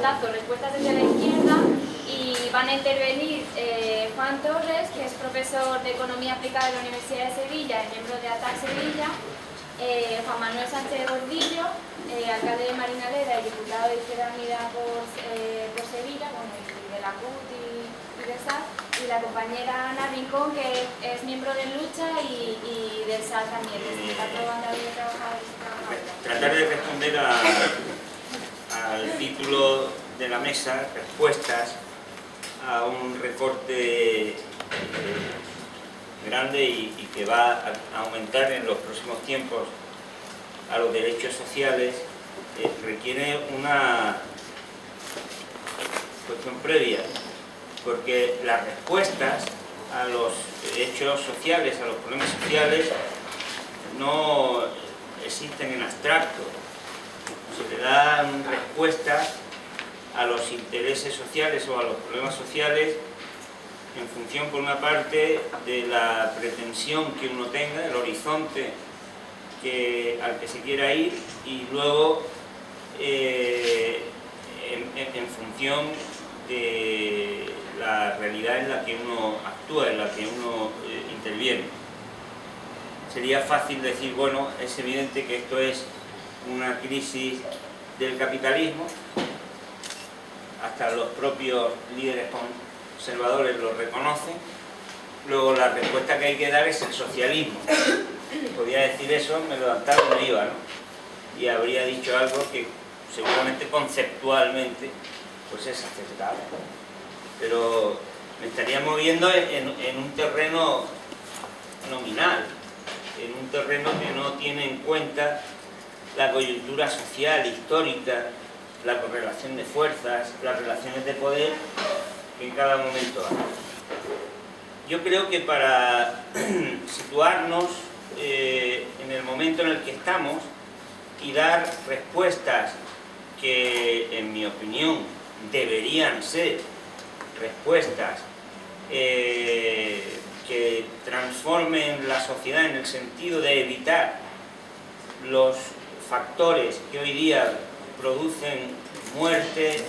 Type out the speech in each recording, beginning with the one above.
volandazo, respuestas desde la izquierda, y van a intervenir Juan Torres, que es profesor de Economía Aplicada de la Universidad de Sevilla y miembro de ATAC Sevilla, Juan Manuel Sánchez Gordillo, alcalde de Marinaleda y diputado de Izquierda Unida por Sevilla, bueno, y de la CUT y de SAS, y la compañera Ana Rincón, que es miembro de Lucha y del SAS también, que está probando a ver trabajadores y trabajadoras. Tratar de responder al título de la mesa, respuestas a un recorte grande y que va a aumentar en los próximos tiempos a los derechos sociales, requiere una cuestión previa, porque las respuestas a los derechos sociales, a los problemas sociales, no existen en abstracto. Se le dan respuestas a los intereses sociales o a los problemas sociales en función, por una parte, de la pretensión que uno tenga, el horizonte al que se quiera ir, y luego en función de la realidad en la que uno actúa, en la que uno interviene. Sería fácil decir, bueno, es evidente que esto es una crisis del capitalismo, hasta los propios líderes conservadores lo reconocen. Luego la respuesta que hay que dar es el socialismo. Podía decir eso, me levantaba y me iba, ¿no? Y habría dicho algo que seguramente conceptualmente pues es aceptable, pero me estaría moviendo en un terreno nominal, en un terreno que no tiene en cuenta la coyuntura social, histórica, la correlación de fuerzas, las relaciones de poder que en cada momento hay. Yo creo que para situarnos en el momento en el que estamos y dar respuestas que, en mi opinión, deberían ser respuestas que transformen la sociedad en el sentido de evitar los factores que hoy día producen muerte,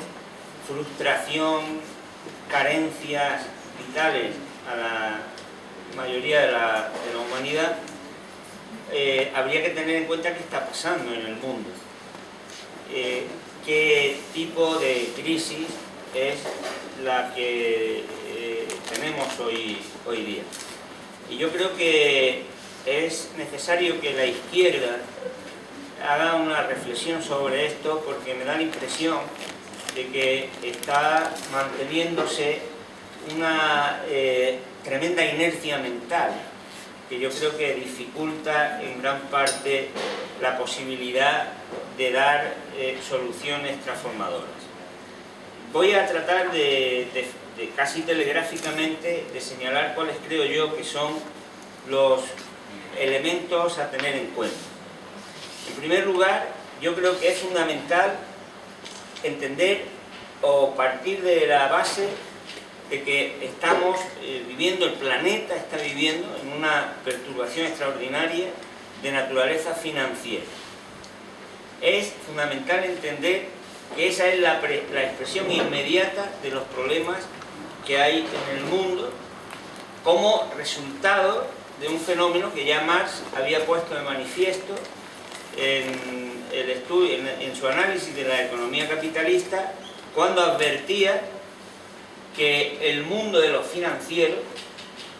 frustración, carencias vitales a la mayoría de la humanidad. Habría que tener en cuenta qué está pasando en el mundo, qué tipo de crisis es la que tenemos hoy día. Y yo creo que es necesario que la izquierda haga una reflexión sobre esto, porque me da la impresión de que está manteniéndose una tremenda inercia mental, que yo creo que dificulta en gran parte la posibilidad de dar soluciones transformadoras. Voy a tratar de casi telegráficamente de señalar cuáles creo yo que son los elementos a tener en cuenta. En primer lugar, yo creo que es fundamental entender o partir de la base de que estamos viviendo, el planeta está viviendo en una perturbación extraordinaria de naturaleza financiera. Es fundamental entender que esa es la expresión inmediata de los problemas que hay en el mundo como resultado de un fenómeno que ya Marx había puesto de manifiesto en su análisis de la economía capitalista, cuando advertía que el mundo de los financieros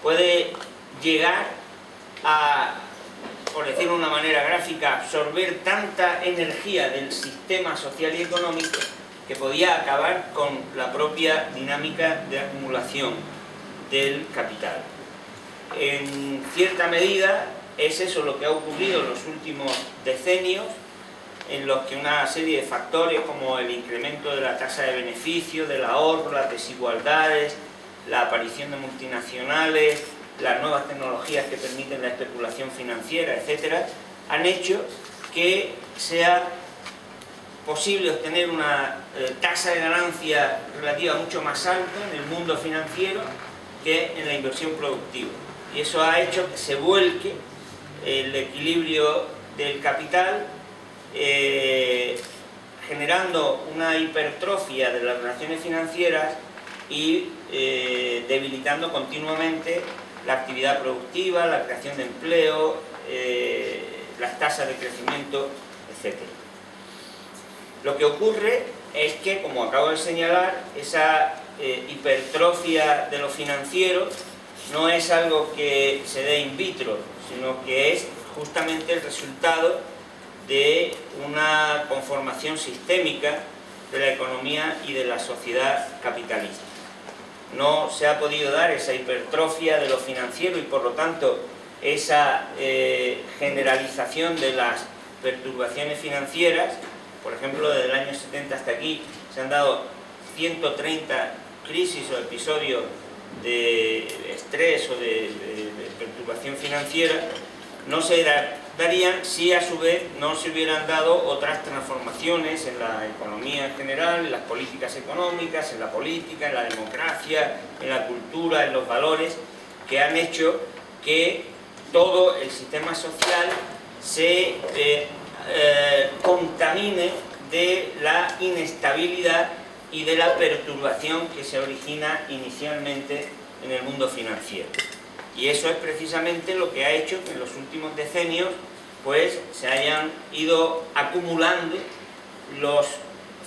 puede llegar a, por decirlo de una manera gráfica, absorber tanta energía del sistema social y económico que podía acabar con la propia dinámica de acumulación del capital. En cierta medida es eso lo que ha ocurrido en los últimos decenios, en los que una serie de factores como el incremento de la tasa de beneficio, del ahorro, las desigualdades, la aparición de multinacionales, las nuevas tecnologías que permiten la especulación financiera, etcétera, han hecho que sea posible obtener una tasa de ganancia relativa mucho más alta en el mundo financiero que en la inversión productiva. Y eso ha hecho que se vuelque el equilibrio del capital, generando una hipertrofia de las relaciones financieras y debilitando continuamente la actividad productiva, la creación de empleo, las tasas de crecimiento, etc. Lo que ocurre es que, como acabo de señalar, esa hipertrofia de lo financiero no es algo que se dé in vitro, sino que es justamente el resultado de una conformación sistémica de la economía y de la sociedad capitalista. No se ha podido dar esa hipertrofia de lo financiero y, por lo tanto, esa generalización de las perturbaciones financieras. Por ejemplo, desde el año 70 hasta aquí se han dado 130 crisis o episodios de estrés o de perturbación financiera. No se darían si a su vez no se hubieran dado otras transformaciones en la economía en general, en las políticas económicas, en la política, en la democracia, en la cultura, en los valores, que han hecho que todo el sistema social se contamine de la inestabilidad y de la perturbación que se origina inicialmente en el mundo financiero. Y eso es precisamente lo que ha hecho que en los últimos decenios pues se hayan ido acumulando los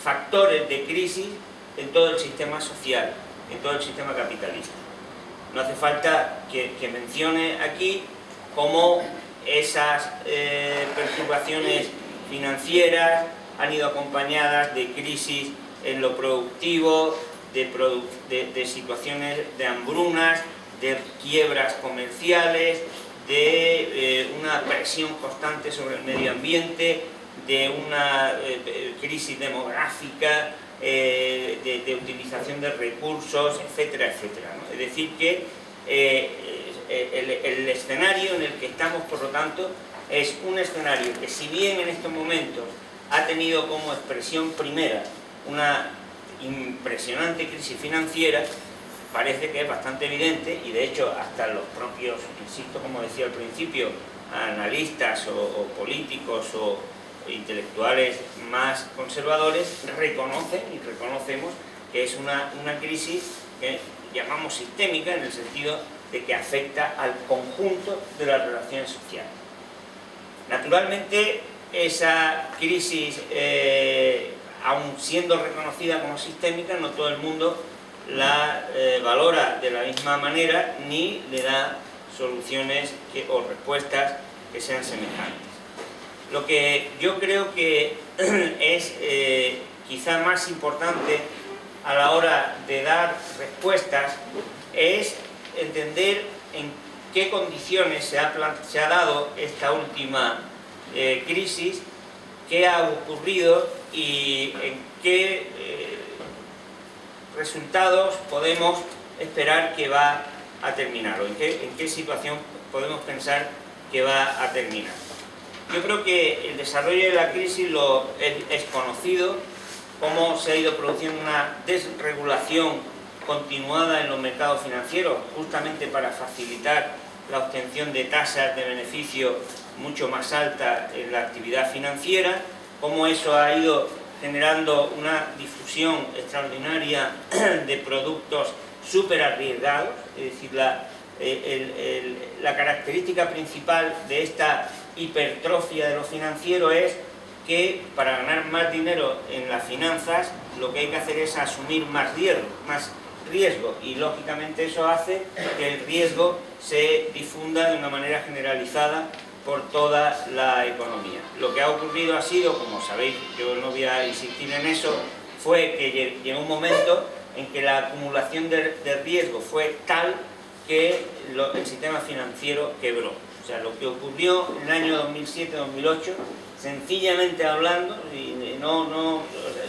factores de crisis en todo el sistema social, en todo el sistema capitalista. No hace falta que mencione aquí cómo esas perturbaciones financieras han ido acompañadas de crisis en lo productivo, de situaciones de hambrunas, de quiebras comerciales, de una presión constante sobre el medio ambiente, de una crisis demográfica, de utilización de recursos, etcétera, etcétera, ¿no? Es decir que el escenario en el que estamos, por lo tanto, es un escenario que, si bien en estos momentos ha tenido como expresión primera una impresionante crisis financiera, parece que es bastante evidente, y de hecho hasta los propios, insisto, como decía al principio, analistas o políticos o intelectuales más conservadores reconocen y reconocemos que es una crisis que llamamos sistémica, en el sentido de que afecta al conjunto de las relaciones sociales. Naturalmente, esa crisis, aun siendo reconocida como sistémica, no todo el mundo la valora de la misma manera ni le da soluciones o respuestas que sean semejantes. Lo que yo creo que es quizá más importante a la hora de dar respuestas es entender en qué condiciones se ha dado esta última crisis, qué ha ocurrido y en qué resultados podemos esperar que va a terminar, o en qué situación podemos pensar que va a terminar. Yo creo que el desarrollo de la crisis es conocido, cómo se ha ido produciendo una desregulación continuada en los mercados financieros, justamente para facilitar la obtención de tasas de beneficio mucho más altas en la actividad financiera, cómo eso ha ido generando una difusión extraordinaria de productos súper arriesgados. Es decir, la característica principal de esta hipertrofia de lo financiero es que para ganar más dinero en las finanzas lo que hay que hacer es asumir más riesgo, y lógicamente eso hace que el riesgo se difunda de una manera generalizada por toda la economía. Lo que ha ocurrido ha sido, como sabéis, yo no voy a insistir en eso, fue que llegó un momento en que la acumulación de riesgo fue tal que el sistema financiero quebró. O sea, lo que ocurrió en el año 2007-2008, sencillamente hablando,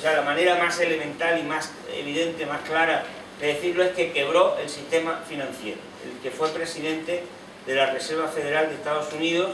la manera más elemental y más evidente, más clara de decirlo es que quebró el sistema financiero. El que fue presidente de la Reserva Federal de Estados Unidos,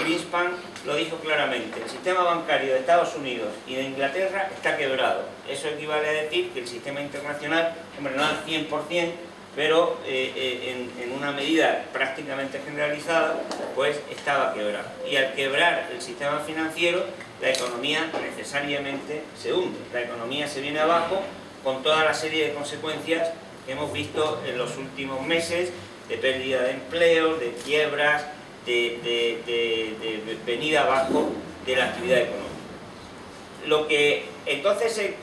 Greenspan, lo dijo claramente: el sistema bancario de Estados Unidos y de Inglaterra está quebrado. Eso equivale a decir que el sistema internacional, hombre, no al 100%, pero en una medida prácticamente generalizada, pues estaba quebrado. Y al quebrar el sistema financiero, la economía necesariamente se hunde. La economía se viene abajo con toda la serie de consecuencias que hemos visto en los últimos meses, de pérdida de empleos, de quiebras, de venida abajo de la actividad económica. Lo que entonces se